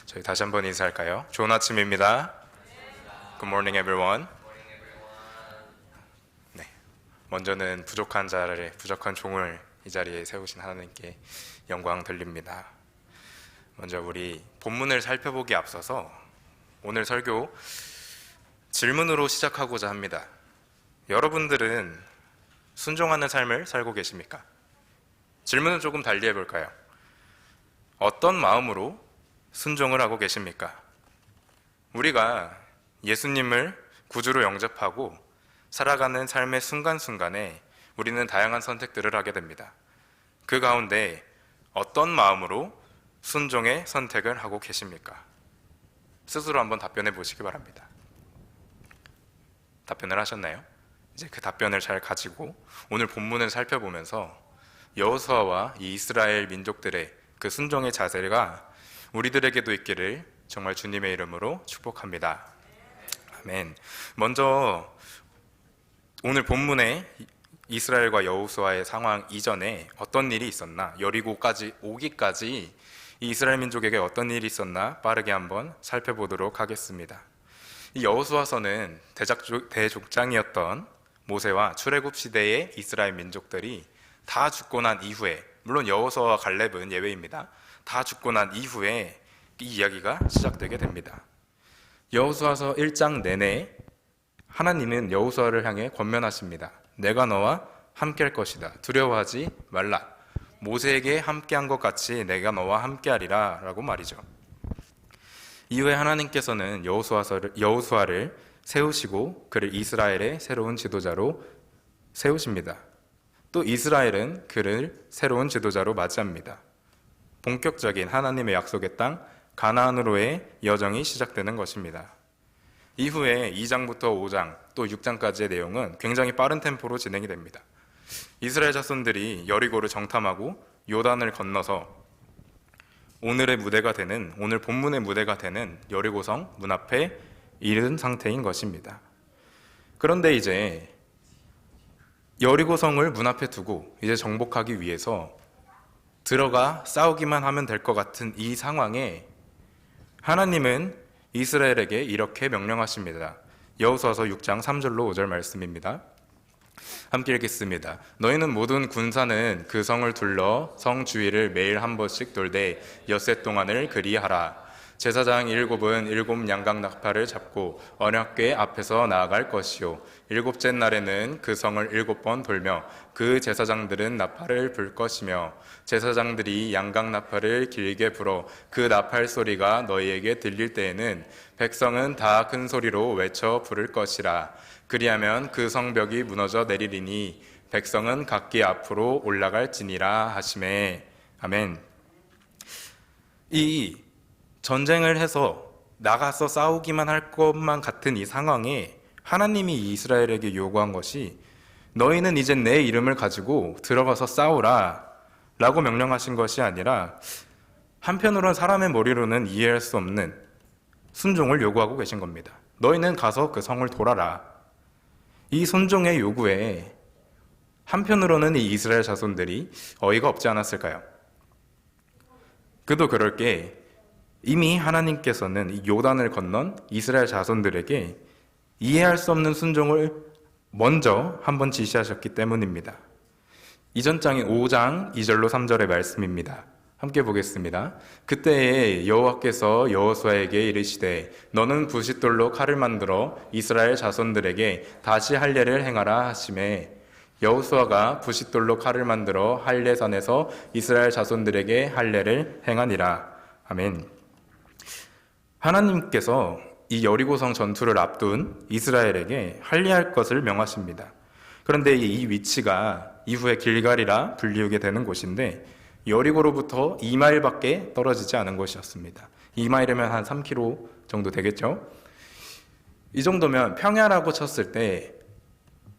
저희 다시 한번 인사할까요? 좋은 아침입니다. Good morning, everyone. 네, 먼저는 부족한 자를, 부족한 종을 이 자리에 세우신 하나님께 영광 돌립니다. 먼저 우리 본문을 살펴보기에 앞서서 오늘 설교 질문으로 시작하고자 합니다. 여러분들은 순종하는 삶을 살고 계십니까? 질문은 조금 달리 해볼까요? 어떤 마음으로 순종을 하고 계십니까? 우리가 예수님을 구주로 영접하고 살아가는 삶의 순간순간에 우리는 다양한 선택들을 하게 됩니다. 그 가운데 어떤 마음으로 순종의 선택을 하고 계십니까? 스스로 한번 답변해 보시기 바랍니다. 답변을 하셨나요? 이제 그 답변을 잘 가지고 오늘 본문을 살펴보면서 여호수아와 이 이스라엘 민족들의 그 순종의 자세가 우리들에게도 있기를 정말 주님의 이름으로 축복합니다. 아멘. 먼저 오늘 본문에 이스라엘과 여호수아의 상황 이전에 어떤 일이 있었나, 여리고까지 오기까지 이 이스라엘 민족에게 어떤 일이 있었나 빠르게 한번 살펴보도록 하겠습니다. 이 여호수아서는 대족장이었던 모세와 출애굽 시대의 이스라엘 민족들이 다 죽고 난 이후에, 물론 여호수아와 갈렙은 예외입니다. 다 죽고 난 이후에 이 이야기가 시작되게 됩니다. 여호수아서 1장 내내 하나님은 여호수아를 향해 권면하십니다. 내가 너와 함께할 것이다. 두려워하지 말라. 모세에게 함께한 것 같이 내가 너와 함께하리라 라고 말이죠. 이후에 하나님께서는 여호수아를 세우시고 그를 이스라엘의 새로운 지도자로 세우십니다. 또 이스라엘은 그를 새로운 지도자로 맞이합니다. 본격적인 하나님의 약속의 땅 가나안으로의 여정이 시작되는 것입니다. 이후에 2장부터 5장 또 6장까지의 내용은 굉장히 빠른 템포로 진행이 됩니다. 이스라엘 자손들이 여리고를 정탐하고 요단을 건너서 오늘 본문의 무대가 되는 여리고성 문 앞에 이른 상태인 것입니다. 그런데 이제 여리고성을 문 앞에 두고 이제 정복하기 위해서 들어가 싸우기만 하면 될 것 같은 이 상황에 하나님은 이스라엘에게 이렇게 명령하십니다. 여호수아서 6장 3절로 5절 말씀입니다. 함께 읽겠습니다. 너희는 모든 군사는 그 성을 둘러 성 주위를 매일 한 번씩 돌되 엿새 동안을 그리하라. 제사장 7은 7 양각 나팔을 잡고 언약궤 앞에서 나아갈 것이요 7째 날에는 그 성을 7번 돌며 그 제사장들은 나팔을 불 것이며 제사장들이 양각 나팔을 길게 불어 그 나팔 소리가 너희에게 들릴 때에는 백성은 다 큰 소리로 외쳐 부를 것이라. 그리하면 그 성벽이 무너져 내리리니 백성은 각기 앞으로 올라갈지니라 하시매. 아멘. 이 전쟁을 해서 나가서 싸우기만 할 것만 같은 이 상황에 하나님이 이스라엘에게 요구한 것이 너희는 이제 내 이름을 가지고 들어가서 싸우라 라고 명령하신 것이 아니라 한편으로는 사람의 머리로는 이해할 수 없는 순종을 요구하고 계신 겁니다. 너희는 가서 그 성을 돌아라. 이 순종의 요구에 한편으로는 이 이스라엘 자손들이 어이가 없지 않았을까요? 그도 그럴 게 이미 하나님께서는 이 요단을 건넌 이스라엘 자손들에게 이해할 수 없는 순종을 먼저 한번 지시하셨기 때문입니다. 이전 장인 5장 2절로 3절의 말씀입니다. 함께 보겠습니다. 그때에 여호와께서 여호수아에게 이르시되 너는 부싯돌로 칼을 만들어 이스라엘 자손들에게 다시 할례를 행하라 하시매 여호수아가 부싯돌로 칼을 만들어 할례산에서 이스라엘 자손들에게 할례를 행하니라. 아멘. 하나님께서 이 여리고성 전투를 앞둔 이스라엘에게 할례할 것을 명하십니다. 그런데 이 위치가 이후에 길갈이라 불리우게 되는 곳인데 여리고로부터 2마일밖에 떨어지지 않은 곳이었습니다. 2마일이면 한 3km 정도 되겠죠? 이 정도면 평야라고 쳤을 때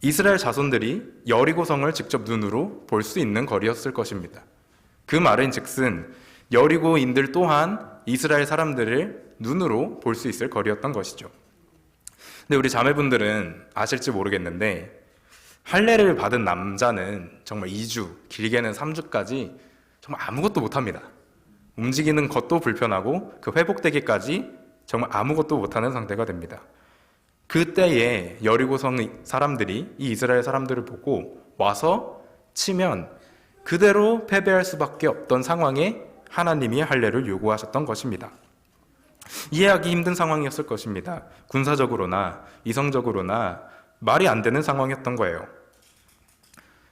이스라엘 자손들이 여리고성을 직접 눈으로 볼 수 있는 거리였을 것입니다. 그 말인즉슨 여리고인들 또한 이스라엘 사람들을 눈으로 볼 수 있을 거리였던 것이죠. 근데 우리 자매분들은 아실지 모르겠는데 할례를 받은 남자는 정말 2주, 길게는 3주까지 정말 아무것도 못합니다. 움직이는 것도 불편하고 그 회복되기까지 정말 아무것도 못하는 상태가 됩니다. 그때에 여리고성 사람들이 이 이스라엘 사람들을 보고 와서 치면 그대로 패배할 수밖에 없던 상황에 하나님이 할례를 요구하셨던 것입니다. 이해하기 힘든 상황이었을 것입니다. 군사적으로나 이성적으로나 말이 안 되는 상황이었던 거예요.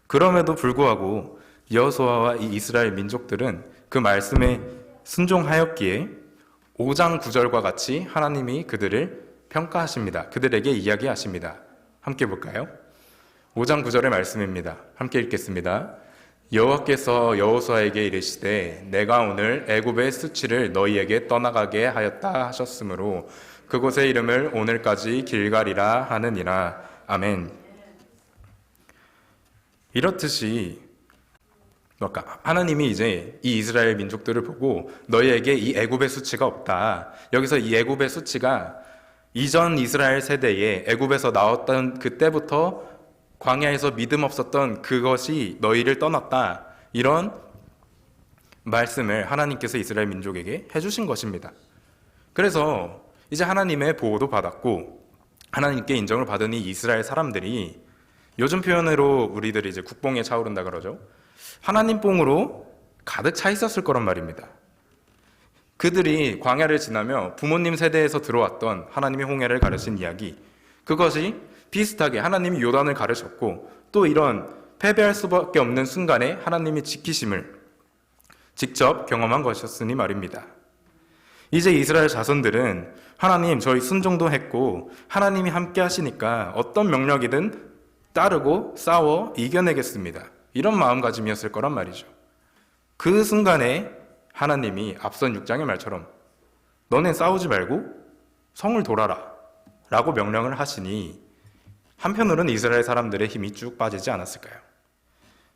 그럼에도 불구하고 여호수아와 이 이스라엘 민족들은 그 말씀에 순종하였기에 5장 9절과 같이 하나님이 그들을 평가하십니다. 그들에게 이야기하십니다. 함께 볼까요? 5장 9절의 말씀입니다. 함께 읽겠습니다. 여호와께서 여호수아에게 이르시되 내가 오늘 애굽의 수치를 너희에게 떠나가게 하였다 하셨으므로 그곳의 이름을 오늘까지 길갈이라 하느니라. 아멘. 이렇듯이 하나님이 이제 이 이스라엘 민족들을 보고 너희에게 이 애굽의 수치가 없다. 여기서 이 애굽의 수치가 이전 이스라엘 세대에 애굽에서 나왔던 그때부터 광야에서 믿음 없었던 그것이 너희를 떠났다. 이런 말씀을 하나님께서 이스라엘 민족에게 해주신 것입니다. 그래서 이제 하나님의 보호도 받았고 하나님께 인정을 받은 이 이스라엘 사람들이 요즘 표현으로 우리들이 이제 국뽕에 차오른다 그러죠. 하나님 뽕으로 가득 차 있었을 거란 말입니다. 그들이 광야를 지나며 부모님 세대에서 들어왔던 하나님의 홍해를 가르친 이야기, 그것이 비슷하게 하나님이 요단을 가르쳤고 또 이런 패배할 수밖에 없는 순간에 하나님이 지키심을 직접 경험한 것이었으니 말입니다. 이제 이스라엘 자손들은 하나님 저희 순종도 했고 하나님이 함께 하시니까 어떤 명령이든 따르고 싸워 이겨내겠습니다. 이런 마음가짐이었을 거란 말이죠. 그 순간에 하나님이 앞선 6장의 말처럼 너네 싸우지 말고 성을 돌아라 라고 명령을 하시니 한편으로는 이스라엘 사람들의 힘이 쭉 빠지지 않았을까요?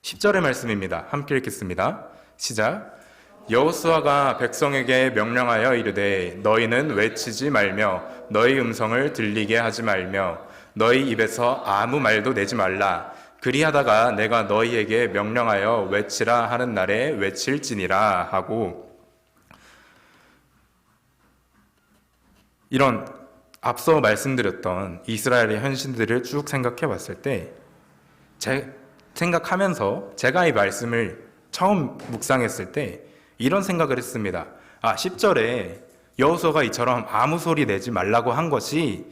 10절의 말씀입니다. 함께 읽겠습니다. 시작. 여호수아가 백성에게 명령하여 이르되 너희는 외치지 말며 너희 음성을 들리게 하지 말며 너희 입에서 아무 말도 내지 말라. 그리하다가 내가 너희에게 명령하여 외치라 하는 날에 외칠지니라 하고, 이런 앞서 말씀드렸던 이스라엘의 현신들을 쭉 생각해 봤을 때 생각하면서 제가 이 말씀을 처음 묵상했을 때 이런 생각을 했습니다. 10절에 여호수아가 이처럼 아무 소리 내지 말라고 한 것이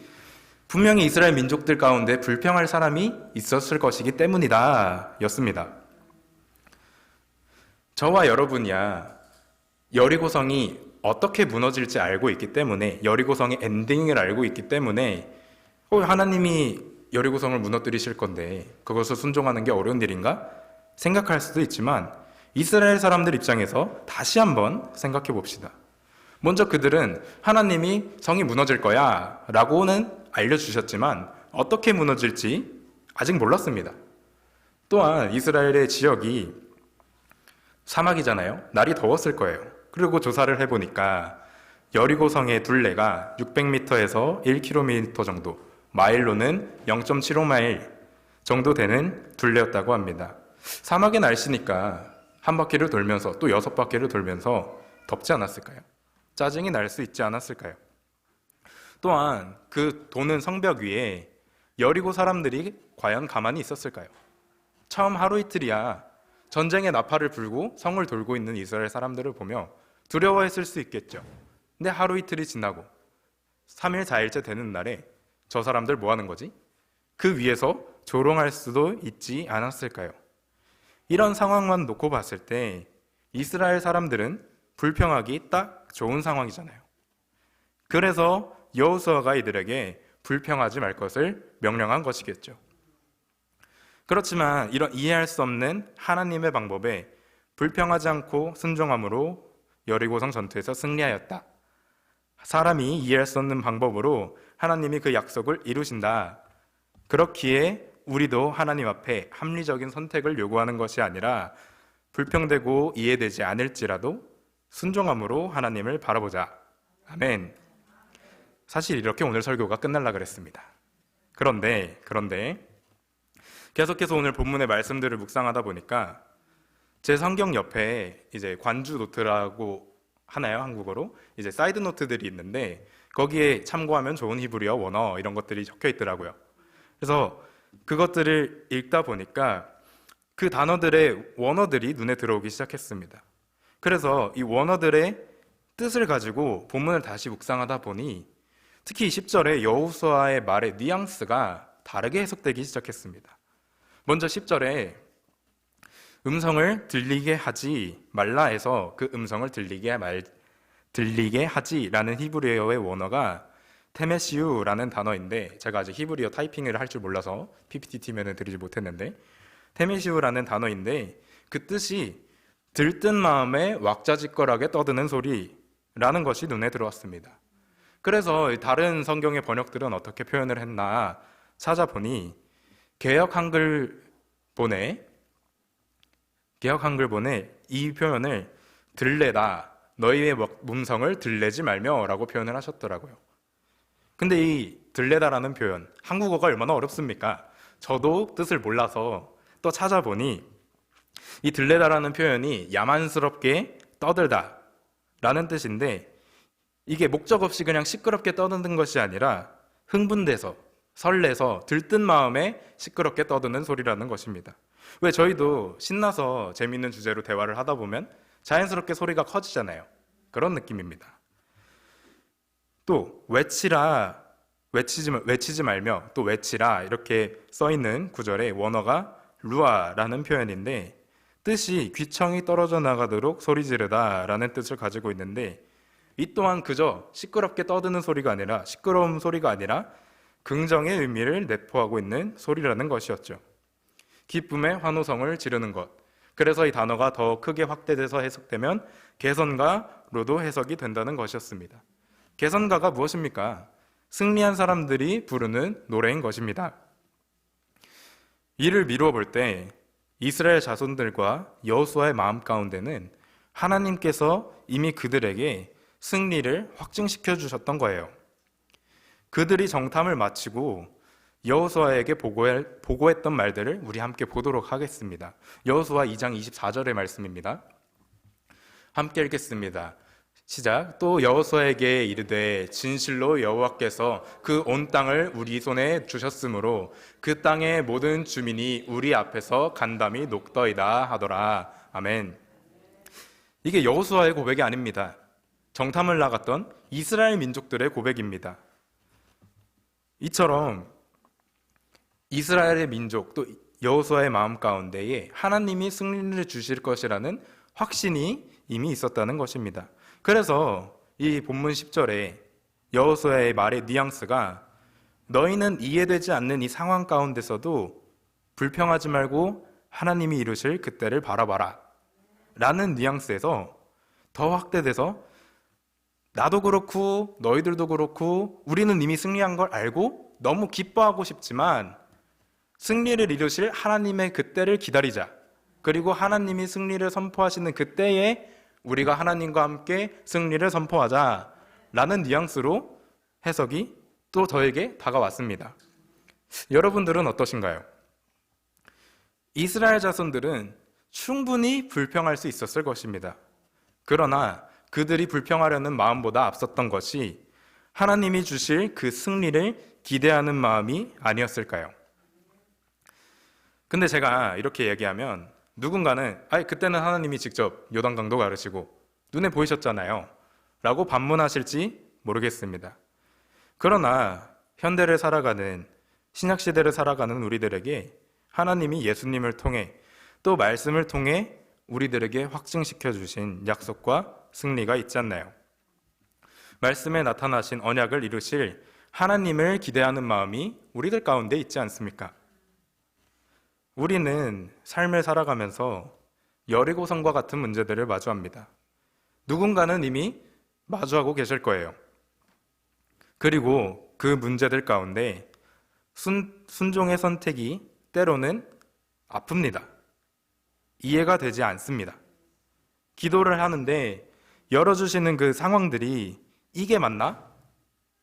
분명히 이스라엘 민족들 가운데 불평할 사람이 있었을 것이기 때문이다 였습니다. 저와 여러분이야 여리고성이 어떻게 무너질지 알고 있기 때문에, 여리고성의 엔딩을 알고 있기 때문에 하나님이 여리고성을 무너뜨리실 건데 그것을 순종하는 게 어려운 일인가 생각할 수도 있지만, 이스라엘 사람들 입장에서 다시 한번 생각해 봅시다. 먼저 그들은 하나님이 성이 무너질 거야 라고는 알려주셨지만 어떻게 무너질지 아직 몰랐습니다. 또한 이스라엘의 지역이 사막이잖아요. 날이 더웠을 거예요. 그리고 조사를 해보니까 여리고성의 둘레가 600m에서 1km 정도, 마일로는 0.75마일 정도 되는 둘레였다고 합니다. 사막의 날씨니까 한 바퀴를 돌면서 또 6바퀴를 돌면서 덥지 않았을까요? 짜증이 날 수 있지 않았을까요? 또한 그 도는 성벽 위에 여리고 사람들이 과연 가만히 있었을까요? 처음 하루 이틀이야 전쟁의 나팔을 불고 성을 돌고 있는 이스라엘 사람들을 보며 두려워했을 수 있겠죠. 근데 하루 이틀이 지나고 3일 4일째 되는 날에 저 사람들 뭐 하는 거지? 그 위에서 조롱할 수도 있지 않았을까요? 이런 상황만 놓고 봤을 때 이스라엘 사람들은 불평하기 딱 좋은 상황이잖아요. 그래서 여호수아가 이들에게 불평하지 말 것을 명령한 것이겠죠. 그렇지만 이런 이해할 수 없는 하나님의 방법에 불평하지 않고 순종함으로 여리고성 전투에서 승리하였다. 사람이 이해할 수 없는 방법으로 하나님이 그 약속을 이루신다. 그렇기에 우리도 하나님 앞에 합리적인 선택을 요구하는 것이 아니라 불평되고 이해되지 않을지라도 순종함으로 하나님을 바라보자. 아멘. 사실 이렇게 오늘 설교가 끝날라 그랬습니다. 그런데 계속해서 오늘 본문의 말씀들을 묵상하다 보니까 제 성경 옆에 이제 관주 노트라고 하나요, 한국어로. 이제 사이드 노트들이 있는데 거기에 참고하면 좋은 히브리어 원어 이런 것들이 적혀 있더라고요. 그래서 그것들을 읽다 보니까 그 단어들의 원어들이 눈에 들어오기 시작했습니다. 그래서 이 원어들의 뜻을 가지고 본문을 다시 묵상하다 보니 특히 10절에 여호수아의 말의 뉘앙스가 다르게 해석되기 시작했습니다. 먼저 10절에 음성을 들리게 하지 말라에서 그 음성을 들리게 하지라는 히브리어의 원어가 테메시우라는 단어인데, 제가 아직 히브리어 타이핑을 할 줄 몰라서 PPT 팀에는 드리지 못했는데, 테메시우라는 단어인데 그 뜻이 들뜬 마음에 왁자지껄하게 떠드는 소리라는 것이 눈에 들어왔습니다. 그래서 다른 성경의 번역들은 어떻게 표현을 했나 찾아보니 개역 한글본에 이 표현을 들레다, 너희의 음성을 들레지 말며 라고 표현을 하셨더라고요. 근데 이 들레다라는 표현, 한국어가 얼마나 어렵습니까? 저도 뜻을 몰라서 또 찾아보니 이 들레다라는 표현이 야만스럽게 떠들다 라는 뜻인데, 이게 목적 없이 그냥 시끄럽게 떠드는 것이 아니라 흥분돼서 설레서 들뜬 마음에 시끄럽게 떠드는 소리라는 것입니다. 왜 저희도 신나서 재밌는 주제로 대화를 하다 보면 자연스럽게 소리가 커지잖아요. 그런 느낌입니다. 또 외치지 말며 또 외치라 이렇게 써있는 구절의 원어가 루아라는 표현인데 뜻이 귀청이 떨어져 나가도록 소리 지르다 라는 뜻을 가지고 있는데, 이 또한 그저 시끄럽게 떠드는 소리가 아니라, 시끄러운 소리가 아니라 긍정의 의미를 내포하고 있는 소리라는 것이었죠. 기쁨의 환호성을 지르는 것. 그래서 이 단어가 더 크게 확대돼서 해석되면 개선가로도 해석이 된다는 것이었습니다. 개선가가 무엇입니까? 승리한 사람들이 부르는 노래인 것입니다. 이를 미루어 볼 때 이스라엘 자손들과 여호수아의 마음 가운데는 하나님께서 이미 그들에게 승리를 확증시켜 주셨던 거예요. 그들이 정탐을 마치고 여호수아에게 보고했던 말들을 우리 함께 보도록 하겠습니다. 여호수아 2장 24절의 말씀입니다. 함께 읽겠습니다. 시작. 또 여호수아에게 이르되 진실로 여호와께서 그 온 땅을 우리 손에 주셨으므로 그 땅의 모든 주민이 우리 앞에서 간담이 녹더이다 하더라. 아멘. 이게 여호수아의 고백이 아닙니다. 정탐을 나갔던 이스라엘 민족들의 고백입니다. 이처럼 이스라엘의 민족 또 여호수아의 마음 가운데에 하나님이 승리를 주실 것이라는 확신이 이미 있었다는 것입니다. 그래서 이 본문 10절에 여호수아의 말의 뉘앙스가 너희는 이해되지 않는 이 상황 가운데서도 불평하지 말고 하나님이 이루실 그때를 바라봐라 라는 뉘앙스에서 더 확대돼서 나도 그렇고 너희들도 그렇고 우리는 이미 승리한 걸 알고 너무 기뻐하고 싶지만 승리를 이루실 하나님의 그때를 기다리자. 그리고 하나님이 승리를 선포하시는 그때에 우리가 하나님과 함께 승리를 선포하자 라는 뉘앙스로 해석이 또 저에게 다가왔습니다. 여러분들은 어떠신가요? 이스라엘 자손들은 충분히 불평할 수 있었을 것입니다. 그러나 그들이 불평하려는 마음보다 앞섰던 것이 하나님이 주실 그 승리를 기대하는 마음이 아니었을까요? 근데 제가 이렇게 얘기하면 누군가는 그때는 하나님이 직접 요단강도 가르시고 눈에 보이셨잖아요 라고 반문하실지 모르겠습니다. 그러나 현대를 살아가는 신약시대를 살아가는 우리들에게 하나님이 예수님을 통해 또 말씀을 통해 우리들에게 확증시켜 주신 약속과 승리가 있지 않나요? 말씀에 나타나신 언약을 이루실 하나님을 기대하는 마음이 우리들 가운데 있지 않습니까? 우리는 삶을 살아가면서 여리고성과 같은 문제들을 마주합니다. 누군가는 이미 마주하고 계실 거예요. 그리고 그 문제들 가운데 순종의 선택이 때로는 아픕니다. 이해가 되지 않습니다. 기도를 하는데 열어주시는 그 상황들이 이게 맞나?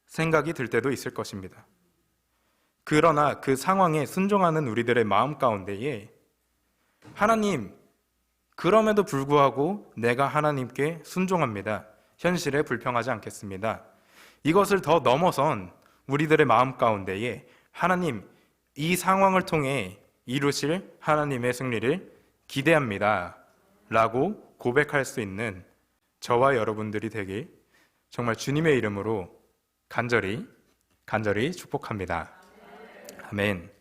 생각이 들 때도 있을 것입니다. 그러나 그 상황에 순종하는 우리들의 마음 가운데에 하나님, 그럼에도 불구하고 내가 하나님께 순종합니다. 현실에 불평하지 않겠습니다. 이것을 더 넘어선 우리들의 마음 가운데에 하나님, 이 상황을 통해 이루실 하나님의 승리를 기대합니다 라고 고백할 수 있는 저와 여러분들이 되길 정말 주님의 이름으로 간절히 축복합니다. 아멘.